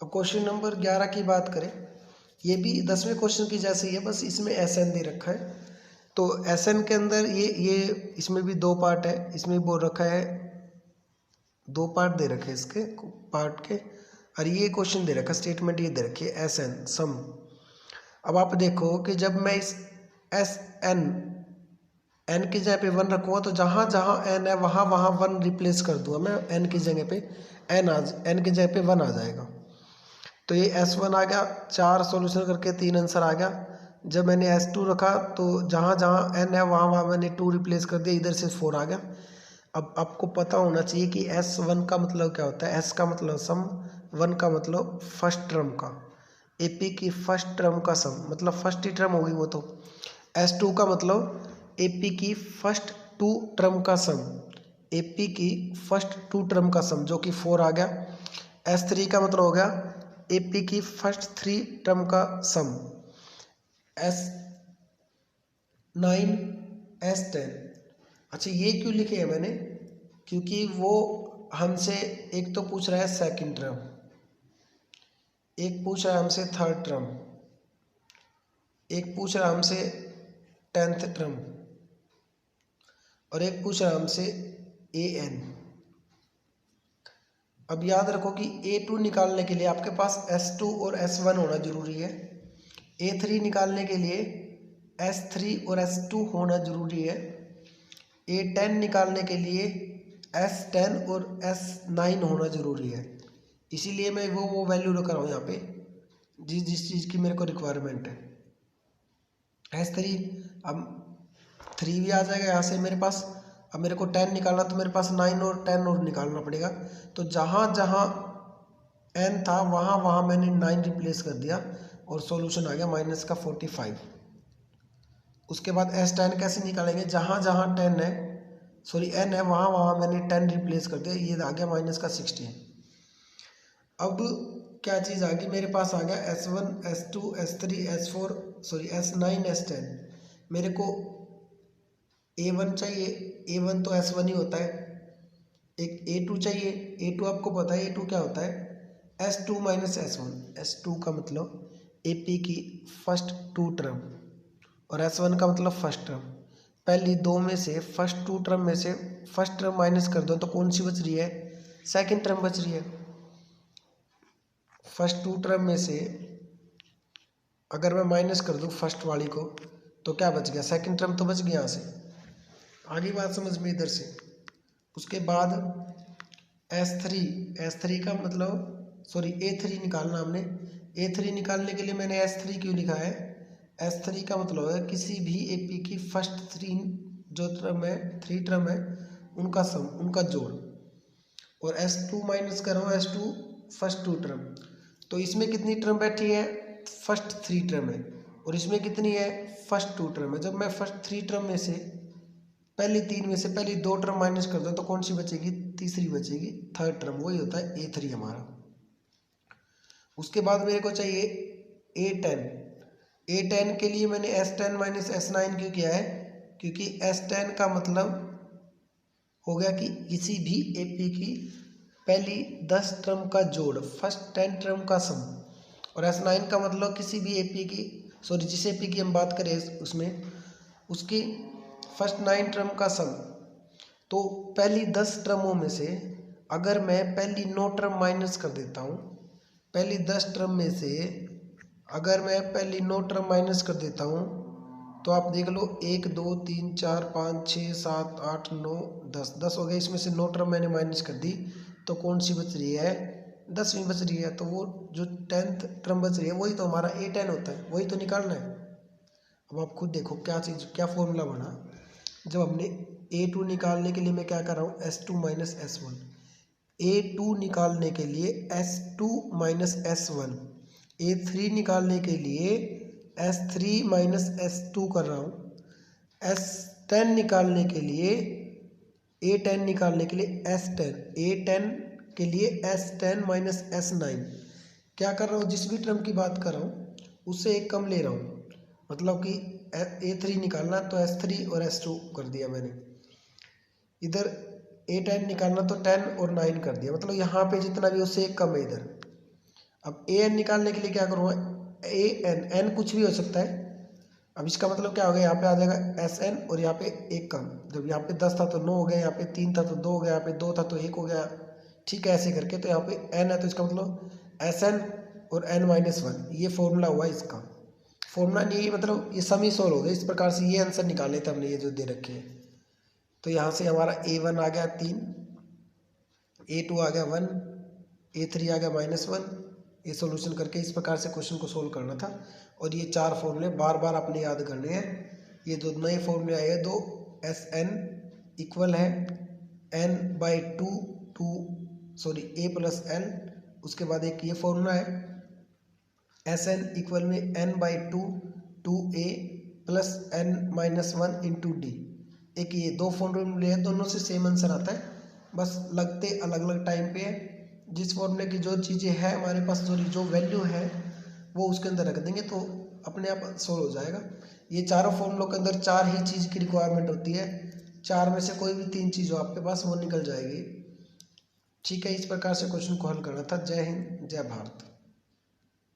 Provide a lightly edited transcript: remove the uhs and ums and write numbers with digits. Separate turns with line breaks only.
अब question number 11 की बात करें, ये भी 10वें क्वेश्चन की जैसे ही है, बस इसमें एस एन दे रखा है। तो एस एन के अंदर ये इसमें भी दो पार्ट है, इसमें बोल रखा है दो पार्ट दे रखे इसके पार्ट के, और ये क्वेश्चन दे रखा स्टेटमेंट ये दे रखी है एस एन सम। अब आप देखो कि जब मैं इस एस एन एन की जगह पे वन रखूँगा तो जहाँ जहाँ एन है वहाँ वहाँ वन रिप्लेस कर दूंगा मैं, एन की जगह पे एन की जगह पे वन आ जाएगा। तो ये एस वन आ गया, 4 सॉल्यूशन करके 3 आंसर आ गया। जब मैंने एस टू रखा तो जहाँ जहाँ एन है वहाँ वहाँ मैंने 2 रिप्लेस कर दिया, इधर से 4 आ गया। अब आपको पता होना चाहिए कि एस वन का मतलब क्या होता है। एस का मतलब सम, वन का मतलब फर्स्ट टर्म का, एपी की फर्स्ट टर्म का सम, मतलब फर्स्ट ही टर्म होगी वो। तो एस टू का मतलब एपी की फर्स्ट 2 टर्म का सम, एपी की फर्स्ट 2 टर्म का सम जो कि 4 आ गया। एस थ्री का मतलब हो गया एपी की फर्स्ट 3 टर्म का सम। S 9 S 10। अच्छा ये क्यों लिखे है मैंने, क्योंकि वो हमसे एक तो पूछ रहा है सेकंड टर्म, एक पूछ रहा है हमसे थर्ड टर्म, एक पूछ रहा है हमसे 10th टर्म, और एक पूछ रहा है हमसे ए एन। अब याद रखो कि A2 निकालने के लिए आपके पास S2 और S1 होना जरूरी है, A3 निकालने के लिए S3 और S2 होना जरूरी है, A10 निकालने के लिए S10 और S9 होना जरूरी है। इसीलिए मैं वो वैल्यू रख रहा हूँ यहाँ पे जिस जिस चीज़ की मेरे को रिक्वायरमेंट है। S3 अब 3 भी आ जाएगा यहाँ से मेरे पास। अब मेरे को 10 निकालना तो मेरे पास 9 और 10 और निकालना पड़ेगा। तो जहाँ जहाँ n था वहाँ वहाँ मैंने 9 रिप्लेस कर दिया और सॉल्यूशन आ गया -45। उसके बाद S10 कैसे निकालेंगे, जहाँ जहाँ 10 है सॉरी n है वहाँ वहाँ मैंने 10 रिप्लेस कर दिया, ये आ गया -16। अब क्या चीज़ आ गई मेरे पास, आ गया S1 S2 S3 S4 sorry S9 S10। मेरे को A1 चाहिए, A1 तो S1 ही होता है। एक A2 चाहिए, A2 आपको पता है A2 क्या होता है, S2 माइनस S1। S2 का मतलब AP की फर्स्ट 2 टर्म और S1 का मतलब फर्स्ट टर्म। पहली दो में से फर्स्ट 2 टर्म में से फर्स्ट टर्म माइनस कर दो तो कौन सी बच रही है, सेकंड टर्म बच रही है। फर्स्ट 2 टर्म में से अगर मैं माइनस कर दूं फर्स्ट वाली को तो क्या बच गया, सेकंड टर्म तो बच गया यहाँ से। आगे बात समझ में इधर से। उसके बाद S3 का मतलब सॉरी A3 निकालना हमने। A3 निकालने के लिए मैंने S3 क्यों लिखा है, S3 का मतलब है किसी भी AP की फर्स्ट 3 जो टर्म है 3 टर्म है उनका सम, उनका जोड़। और S2 माइनस कर रहा हूँ S2 फर्स्ट 2 टर्म, तो इसमें कितनी टर्म बैठी है, फर्स्ट 3 टर्म है, और इसमें कितनी है, फर्स्ट 2 टर्म है। जब मैं फर्स्ट 3 टर्म में से पहली 3 में से पहली 2 टर्म माइनस कर दो तो कौन सी बचेगी, तीसरी बचेगी, थर्ड टर्म, वही होता है A3 हमारा। उसके बाद मेरे को चाहिए A10 के लिए मैंने S10 माइनस S9 क्यों किया है, क्योंकि S10 का मतलब हो गया कि किसी भी AP की पहली 10 टर्म का जोड़, फर्स्ट 10 टर्म का सम। और S9 का मतलब किसी भी AP की सॉरी जिस AP की हम बात करें उसमें उसकी फर्स्ट 9 टर्म का सम। तो पहली 10 टर्मों में से अगर मैं पहली 9 टर्म माइनस कर देता हूँ, पहली 10 टर्म में से अगर मैं पहली 9 टर्म माइनस कर देता हूँ तो आप देख लो 1 2 3 4 5 6 7 8 9 10 हो गए। इसमें से 9 टर्म मैंने माइनस कर दी तो कौन सी बच रही है, 10वीं बच रही है। तो वो जो 10th टर्म बच रही है वही तो हमारा A10 होता है, वही तो निकालना है। अब आप खुद देखो क्या चीज़, क्या फॉर्मूला बना। जब हमने A2 निकालने के लिए मैं क्या कर रहा हूँ, S2 माइनस S1। A2 निकालने के लिए S2 माइनस S1, A3 निकालने के लिए S3 माइनस S2 कर रहा हूँ, S10 निकालने के लिए A10 निकालने के लिए S10, A10 के लिए S10 माइनस S9। क्या कर रहा हूँ, जिस भी टर्म की बात कर रहा हूँ उससे एक कम ले रहा हूँ, मतलब कि A3 निकालना तो S3 और S2 कर दिया मैंने, इधर A10 निकालना तो 10 और 9 कर दिया, मतलब यहाँ पे जितना भी उससे एक कम है इधर। अब ए एन निकालने के लिए क्या करूँगा, ए एन, एन कुछ भी हो सकता है। अब इसका मतलब क्या हो गया, यहाँ पे आ जाएगा एस एन और यहाँ पे एक कम। जब यहाँ पे 10 था तो 9 हो गया, यहाँ पे 3 था तो 2 हो गया, यहाँ पे 2 था तो 1 हो गया। ठीक है, ऐसे करके तो यहाँ पे एन है तो इसका मतलब एस एन और एन माइनस वन, ये फॉर्मूला हुआ इसका। फॉर्मूला नहीं मतलब ये सम ही सोल्व हो गया। इस प्रकार से ये आंसर निकाले थे हमने, ये जो दे रखे हैं। तो यहाँ से हमारा A1 आ गया 3, A2 आ गया 1, A3 आ गया -1। ये सॉल्यूशन करके इस प्रकार से क्वेश्चन को सोल्व करना था। और ये 4 फॉर्मूले बार बार अपने याद करने हैं। ये जो नए फॉर्मूले आए हैं दो, एस एन इक्वल है A प्लस एल। उसके बाद एक ये फॉर्मूला है एस एन इक्वल में n/2 2a plus n-1 into D. एक ये दो फॉर्मूले हैं, दोनों से सेम आंसर आता है, बस लगते अलग अलग टाइम पे है। जिस फॉर्मूले की जो चीज़ें हैं हमारे पास, जो वैल्यू है वो उसके अंदर रख देंगे तो अपने आप सोल्व हो जाएगा। ये चारों फॉर्मूलों के अंदर 4 ही चीज़ की रिक्वायरमेंट होती है, 4 में से कोई भी 3 चीज़ हो आपके पास वो निकल जाएगी। ठीक है, इस प्रकार से क्वेश्चन को हल करना था। जय हिंद, जय भारत।